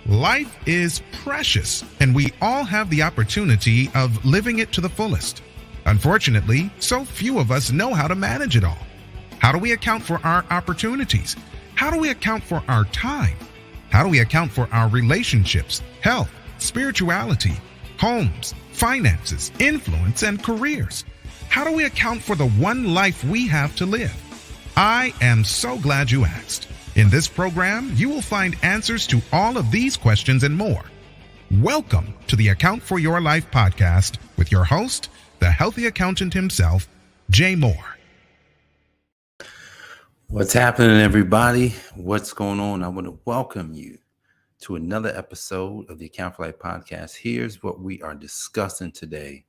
Life is precious, and we all have the opportunity of living it to the fullest. Unfortunately, so few of us know how to manage it all. How do we account for our opportunities? How do we account for our time? How do we account for our relationships, health, spirituality, homes, finances, influence, and careers? How do we account for the one life we have to live? I am so glad you asked. In this program, you will find answers to all of these questions and more. Welcome to the Account for Your Life podcast with your host, the healthy accountant himself, Jay Moore. What's happening, everybody? What's going on? I want to welcome you to another episode of the I AFYL Podcast. Here's what we are discussing today: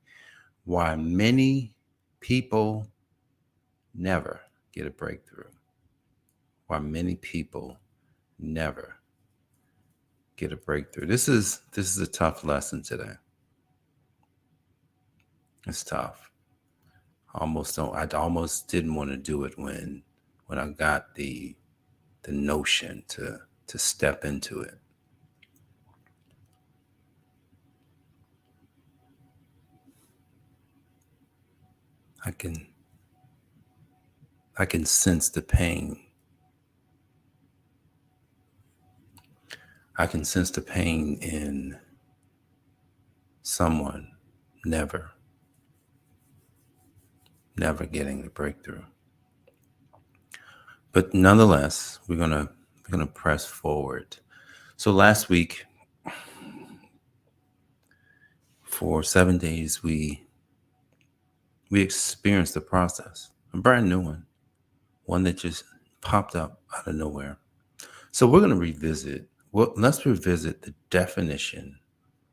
why many people never get a breakthrough. Why many people never get a breakthrough. This is a tough lesson today. It's tough. I almost didn't want to do it when I got the notion to step into it. I can sense the pain. I can sense the pain in someone never getting the breakthrough. But nonetheless, we're gonna press forward. So last week, for 7 days, we experienced the process, a brand new one that just popped up out of nowhere. So we're gonna revisit. Well, let's revisit the definition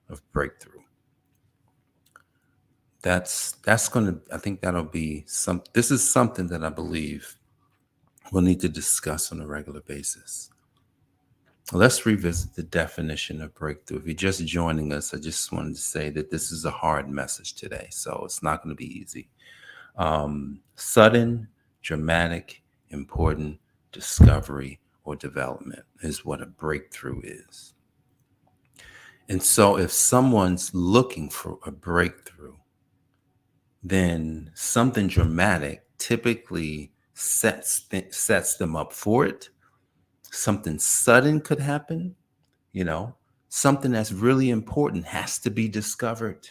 of breakthrough. I think that'll be this is something that I believe we'll need to discuss on a regular basis. Let's revisit the definition of breakthrough. If you're just joining us, I just wanted to say that this is a hard message today, so it's not going to be easy. Sudden, dramatic, important discovery or development is what a breakthrough is. And so if someone's looking for a breakthrough, then something dramatic typically sets them up for it. Something sudden could happen, something that's really important has to be discovered.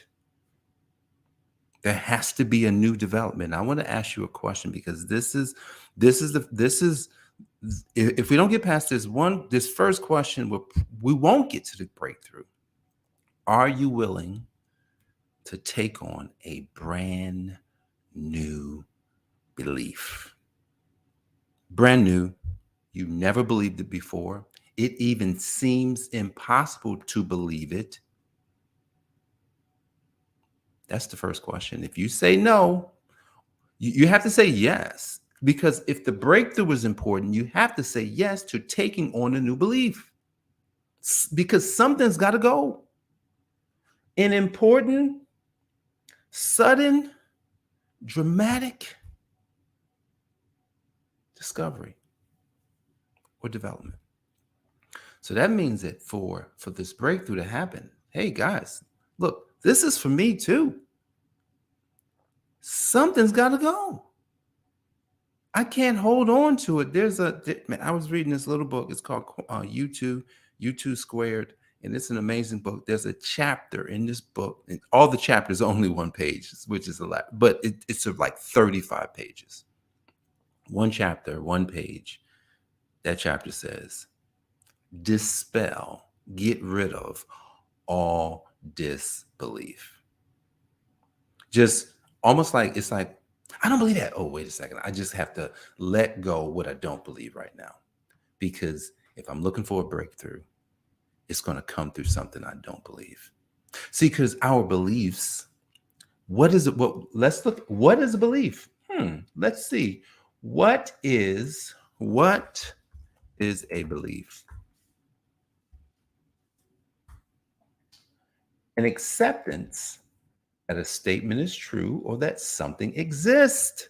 There has to be a new development. I want to ask you a question, because if we don't get past this first question, we won't get to the breakthrough. Are you willing to take on a brand new belief? Brand new. You never believed it before. It even seems impossible to believe it. That's the first question. If you say no, you have to say yes. Because if the breakthrough is important, you have to say yes to taking on a new belief. Because something's got to go. An important, sudden, dramatic discovery or development. So that means that for this breakthrough to happen, hey guys, look, this is for me too. Something's got to go. I can't hold on to it. I was reading this little book. It's called U2 Squared, and it's an amazing book. There's a chapter in this book, and all the chapters are only one page, which is a lot, but it's like 35 pages. One chapter, one page. That chapter says, dispel, get rid of all disbelief. Just almost like, it's like, I don't believe that. Oh, wait a second. I just have to let go what I don't believe right now. Because if I'm looking for a breakthrough, it's going to come through something I don't believe. See, because our beliefs, let's look, what is a belief? Let's see. What is a belief? An acceptance that a statement is true or that something exists.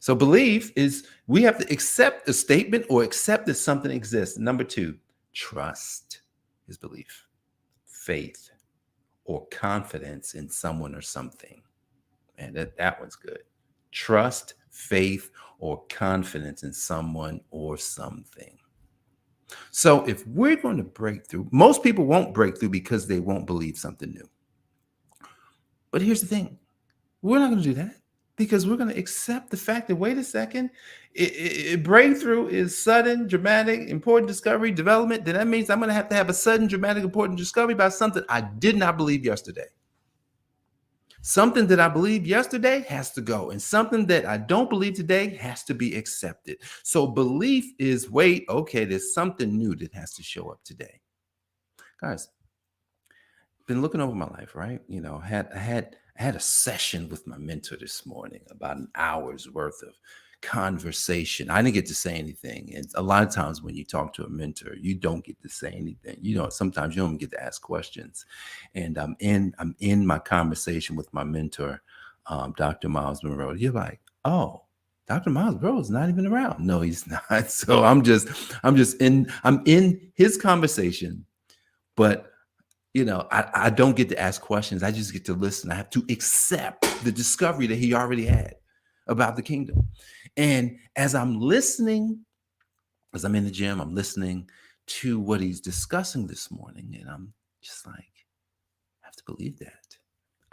So belief is we have to accept a statement or accept that something exists. Number two, trust. is belief, faith, or confidence in someone or something. And that one's good. Trust, faith, or confidence in someone or something. So if we're going to break through, most people won't break through because they won't believe something new. But here's the thing. We're not going to do that because we're going to accept the fact that, wait a second, breakthrough is sudden, dramatic, important discovery, development. Then that means I'm going to have a sudden, dramatic, important discovery about something I did not believe yesterday. Something that I believed yesterday has to go, and something that I don't believe today has to be accepted. So belief is, wait, okay, there's something new that has to show up today. Guys, been looking over my life, right? I had a session with my mentor this morning, about an hour's worth of conversation. I didn't get to say anything. And a lot of times when you talk to a mentor, you don't get to say anything. Sometimes you don't get to ask questions. And I'm in my conversation with my mentor, Dr. Miles Monroe. You're like, oh, Dr. Miles Monroe is not even around. No, he's not. So I'm in his conversation, but I don't get to ask questions. I just get to listen. I have to accept the discovery that he already had about the kingdom. And as I'm listening, as I'm in the gym, I'm listening to what he's discussing this morning. And I'm just like, I have to believe that.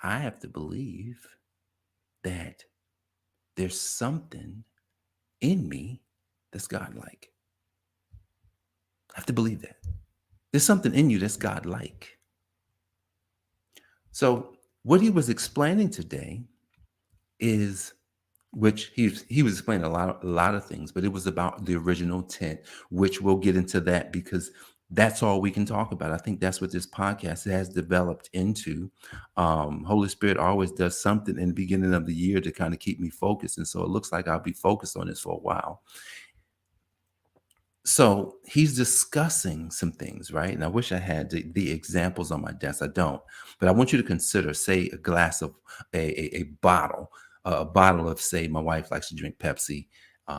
I have to believe that there's something in me that's godlike. I have to believe that. There's something in you that's godlike. So what he was explaining today is, which he was explaining a lot of things, but it was about the original intent, which we'll get into that because that's all we can talk about. I think that's what this podcast has developed into. Holy Spirit always does something in the beginning of the year to kind of keep me focused. And so it looks like I'll be focused on this for a while. So he's discussing some things, right? And I wish I had the examples on my desk. I don't, but I want you to consider, say, a glass of a bottle of, say, my wife likes to drink Pepsi.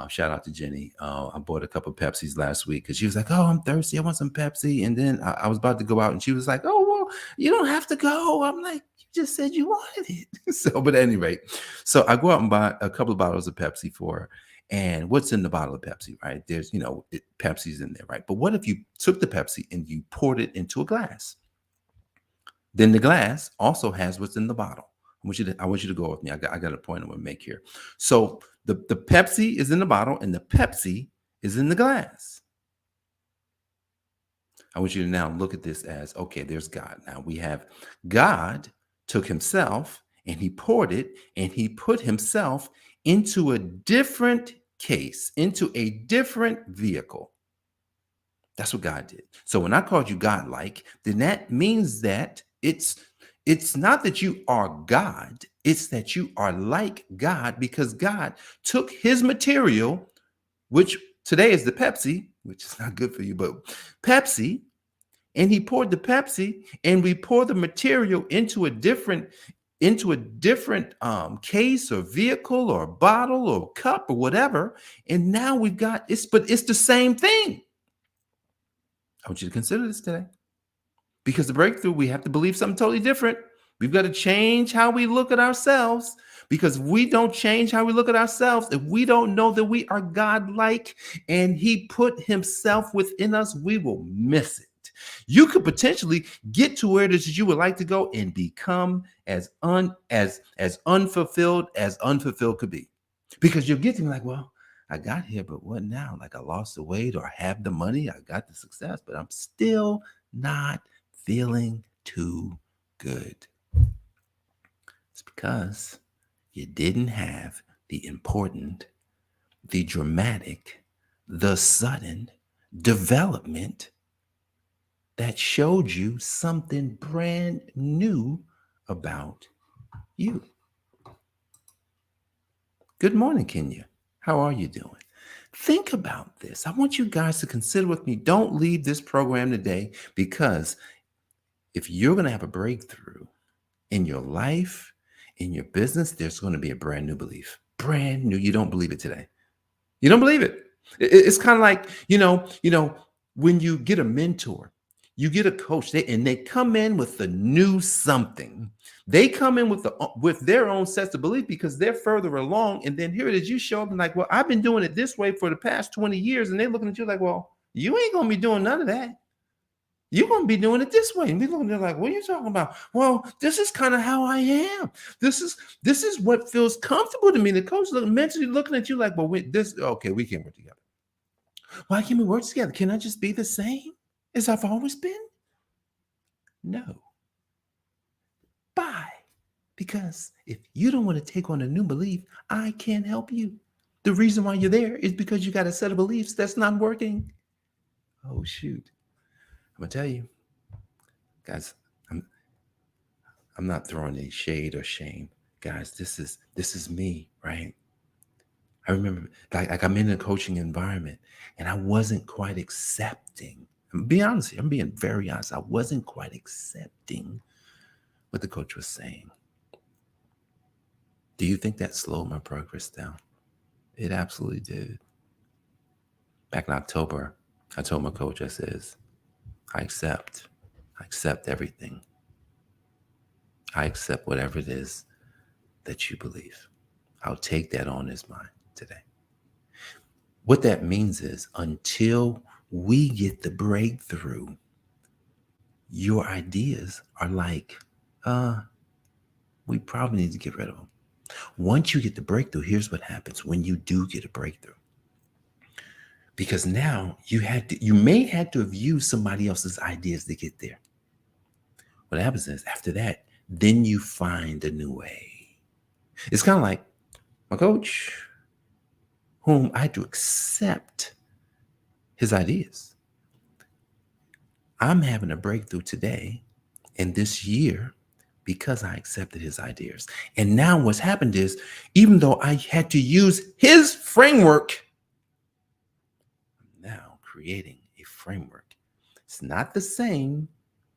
Shout out to Jenny. I bought a couple of Pepsis last week because she was like, oh, I'm thirsty. I want some Pepsi. And then I was about to go out and she was like, oh, well, you don't have to go. I'm like, you just said you wanted it. So, but at any rate, so I go out and buy a couple of bottles of Pepsi for her. And what's in the bottle of Pepsi, right? There's, Pepsi's in there, right? But what if you took the Pepsi and you poured it into a glass? Then the glass also has what's in the bottle. I want you to go with me. I got a point I want to make here. So the Pepsi is in the bottle and the Pepsi is in the glass. I want you to now look at this as, okay, there's God. Now we have God took himself and he poured it and he put himself into a different case, into a different vehicle. That's what God did. So when I called you God-like, then that means that it's not that you are God, it's that you are like God because God took his material, which today is the Pepsi, which is not good for you, but Pepsi, and he poured the Pepsi and we pour the material into a different case or vehicle or bottle or cup or whatever. And now we've got but it's the same thing. I want you to consider this today because the breakthrough, we have to believe something totally different. We've got to change how we look at ourselves because if we don't change how we look at ourselves, if we don't know that we are God-like and he put himself within us, we will miss it. You could potentially get to where it is you would like to go and become as unfulfilled as unfulfilled could be. Because you're getting like, well, I got here, but what now? Like I lost the weight or I have the money, I got the success, but I'm still not feeling too good. It's because you didn't have the important, the dramatic, the sudden development that showed you something brand new about you. Good morning, Kenya. How are you doing? Think about this. I want you guys to consider with me. Don't leave this program today because if you're going to have a breakthrough in your life, in your business, there's going to be a brand new belief. Brand new. You don't believe it today. You don't believe it. It's kind of like, when you get a mentor, You get a coach, they come in with the new something. They come in with their own sets of belief because they're further along. And then here it is, you show up and like, well, I've been doing it this way for the past 20 years. And they're looking at you like, well, you ain't gonna be doing none of that. You're gonna be doing it this way. And they're looking, they're like, what are you talking about? Well, this is kind of how I am. This is what feels comfortable to me. The coach mentally looking at you like, well, we can work together. Why can't we work together? Can I just be the same as I've always been? No. Bye. Because if you don't want to take on a new belief, I can't help you. The reason why you're there is because you got a set of beliefs that's not working. Oh, shoot. I'm going to tell you, guys, I'm not throwing any shade or shame. Guys, this is me, right? I remember like I'm in a coaching environment and I wasn't quite accepting. I'm being honest here. I'm being very honest. I wasn't quite accepting what the coach was saying. Do you think that slowed my progress down? It absolutely did. Back in October, I told my coach, I says, I accept everything. I accept whatever it is that you believe. I'll take that on as mine today. What that means is until we get the breakthrough, your ideas are like, we probably need to get rid of them. Once you get the breakthrough, here's what happens when you do get a breakthrough. Because now you may have to have used somebody else's ideas to get there. What happens is after that, then you find a new way. It's kind of like my coach, whom I had to accept his ideas. I'm having a breakthrough today and this year because I accepted his ideas. And now what's happened is, even though I had to use his framework, I'm now creating a framework. It's not the same,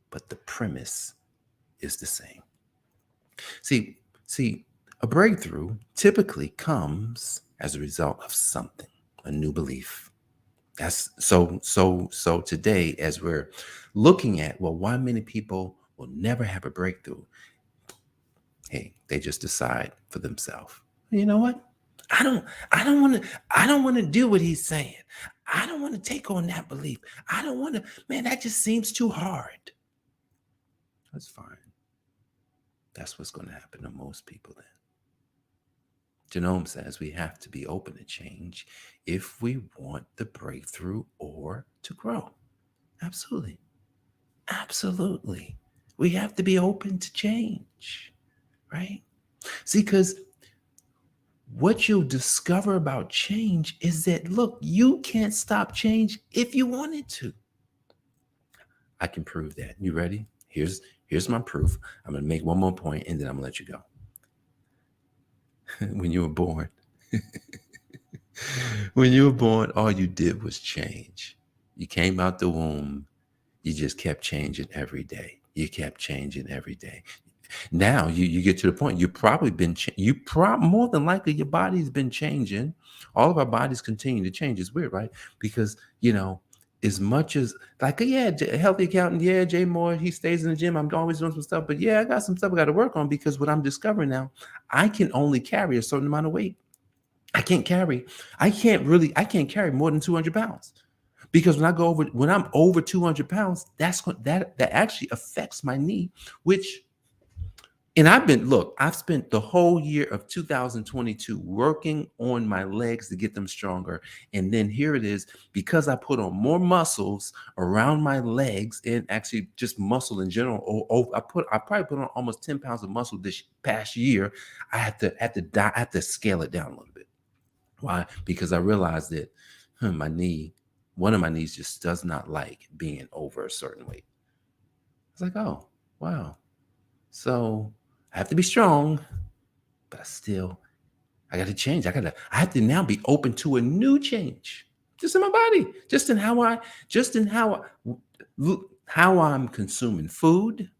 but the premise is the same. See, a breakthrough typically comes as a result of something, a new belief. That's so today, as we're looking at, well, why many people will never have a breakthrough? Hey, they just decide for themselves. You know what? I don't want to do what he's saying. I don't want to take on that belief. I don't want to, man, that just seems too hard. That's fine. That's what's going to happen to most people then. Genome says we have to be open to change if we want the breakthrough or to grow. Absolutely. Absolutely. We have to be open to change, right? See, because what you'll discover about change is that, look, you can't stop change if you wanted to. I can prove that. You ready? Here's my proof. I'm going to make one more point and then I'm going to let you go. When you were born, all you did was change. You came out the womb. You just kept changing every day. You kept changing every day. Now you get to the point, you've probably been, more than likely your body's been changing. All of our bodies continue to change. It's weird, right? Because, as much as like, a healthy accountant, Jay Moore, he stays in the gym. I'm always doing some stuff, but I got some stuff I got to work on because what I'm discovering now, I can only carry a certain amount of weight. I can't carry more than 200 pounds. Because when I'm over 200 pounds, that actually affects my knee, and I've spent the whole year of 2022 working on my legs to get them stronger. And then here it is, because I put on more muscles around my legs and actually just muscle in general. I probably put on almost 10 pounds of muscle this past year. I had to scale it down a little bit. Why? Because I realized that one of my knees just does not like being over a certain weight. It's like, oh, wow. So I have to be strong, but I got to change. I have to now be open to a new change, just in my body, just in how I'm consuming food,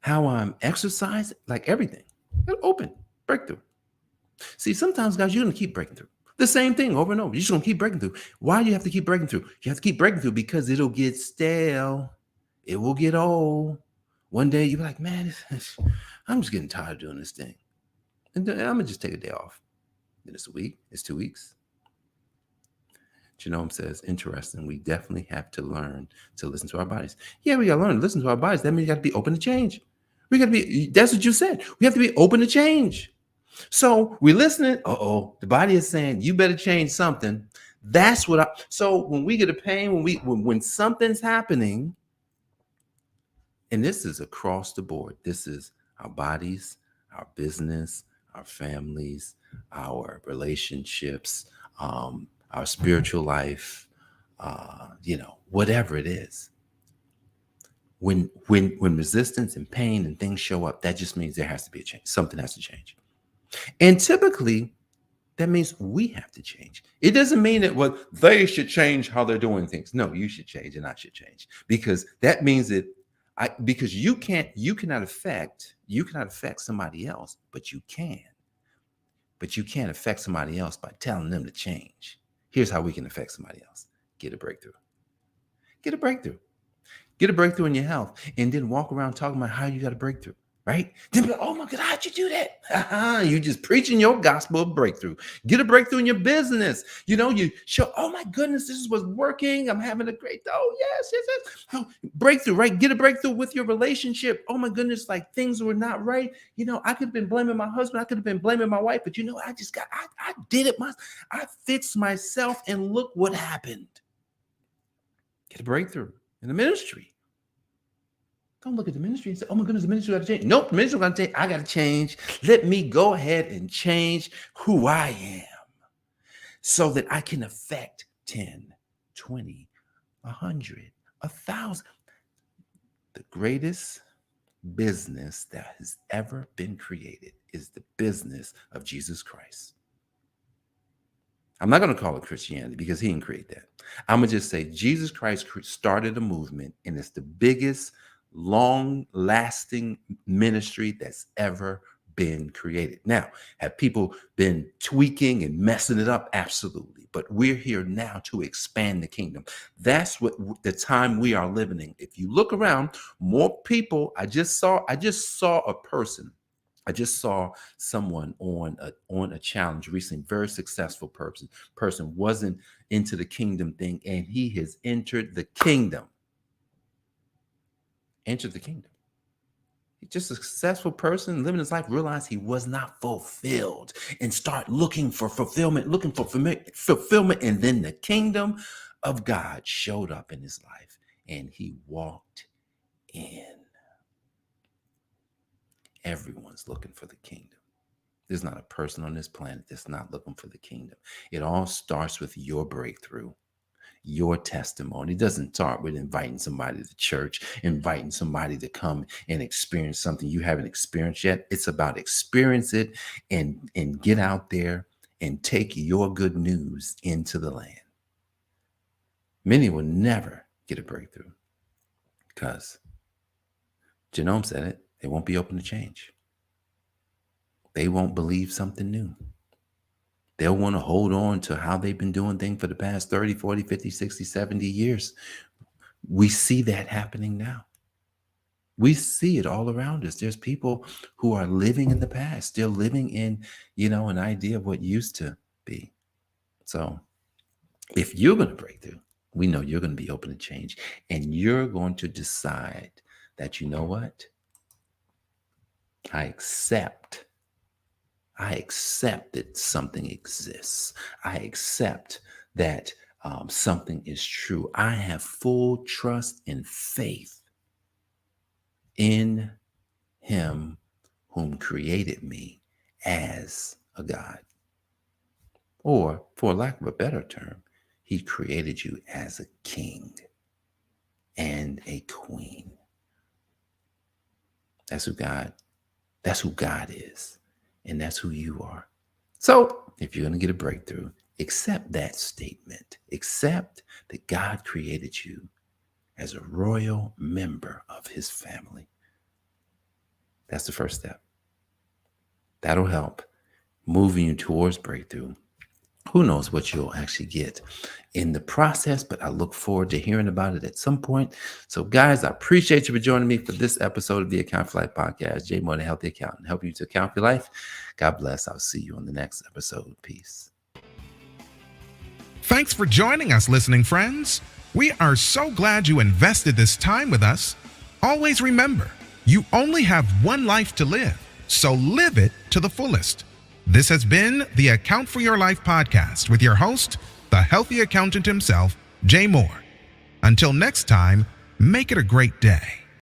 how I'm exercising, like everything. Open, breakthrough. See, sometimes, guys, you're going to keep breaking through. The same thing over and over. You're just gonna keep breaking through. Why do you have to keep breaking through? You have to keep breaking through because it'll get stale. It will get old. One day you'll be like, man, I'm just getting tired of doing this thing. And then I'm gonna just take a day off. Then it's a week, it's 2 weeks. Genome says, interesting. We definitely have to learn to listen to our bodies. Yeah, we gotta learn to listen to our bodies. That means you gotta be open to change. We gotta be, that's what you said. We have to be open to change. So we're listening. The body is saying you better change something. That's what so when we get a pain, when something's happening, and this is across the board, this is our bodies, our business, our families, our relationships, our spiritual life, whatever it is. When resistance and pain and things show up, that just means there has to be a change. Something has to change. And typically, that means we have to change. It doesn't mean that they should change how they're doing things. No, you should change and I should change, because that means that because you cannot affect somebody else, but you can. But you can't affect somebody else by telling them to change. Here's how we can affect somebody else. Get a breakthrough. Get a breakthrough. Get a breakthrough in your health, and then walk around talking about how you got a breakthrough. Right? Then be like, oh my God, how'd you do that? You just preaching your gospel of breakthrough. Get a breakthrough in your business. You show, oh my goodness, this is what's working. I'm having a great, yes. Oh, breakthrough, right? Get a breakthrough with your relationship. Oh my goodness, like things were not right. I could have been blaming my husband. I could have been blaming my wife, but I did it. I fixed myself, and look what happened. Get a breakthrough in the ministry. Don't look at the ministry and say, oh my goodness, the ministry got to change. Nope, the ministry got to change. I got to change. Let me go ahead and change who I am so that I can affect 10, 20, 100, 1,000. The greatest business that has ever been created is the business of Jesus Christ. I'm not going to call it Christianity because he didn't create that. I'm going to just say Jesus Christ started a movement, and it's the biggest long-lasting ministry that's ever been created. Now, have people been tweaking and messing it up? Absolutely. But we're here now to expand the kingdom. That's what the time we are living in. If you look around, more people. I just saw a person. I just saw someone on a challenge recently, very successful person wasn't into the kingdom thing, and he has entered the kingdom. Entered the kingdom. He's just a successful person living his life, realized he was not fulfilled, and start looking for fulfillment, and then the kingdom of God showed up in his life, and he walked in. Everyone's looking for the kingdom. There's not a person on this planet that's not looking for the kingdom. It all starts with your breakthrough. Your testimony. It doesn't start with inviting somebody to church, inviting somebody to come and experience something you haven't experienced yet. It's about experience it and get out there and take your good news into the land. Many will never get a breakthrough because Genome said it. They won't be open to change. They won't believe something new. They'll want to hold on to how they've been doing things for the past 30, 40, 50, 60, 70 years. We see that happening now. We see it all around us. There's people who are living in the past, still living in, an idea of what used to be. So if you're going to break through, we know you're going to be open to change, and you're going to decide that, you know what? I accept that something exists. I accept that something is true. I have full trust and faith in him whom created me as a God. Or, for lack of a better term, he created you as a king and a queen. That's who God is. And that's who you are. So if you're going to get a breakthrough, accept that statement. Accept that God created you as a royal member of his family. That's the first step. That'll help moving you towards breakthrough Who knows what you'll actually get in the process, but I look forward to hearing about it at some point. So, guys, I appreciate you for joining me for this episode of the Account for Life podcast. Jay Moore, the Healthy Accountant, help you to account for your life. God bless. I'll see you on the next episode. Peace. Thanks for joining us, listening friends. We are so glad you invested this time with us. Always remember, you only have one life to live, so live it to the fullest. This has been the Account for Your Life podcast with your host, the healthy accountant himself, Jay Moore. Until next time, make it a great day.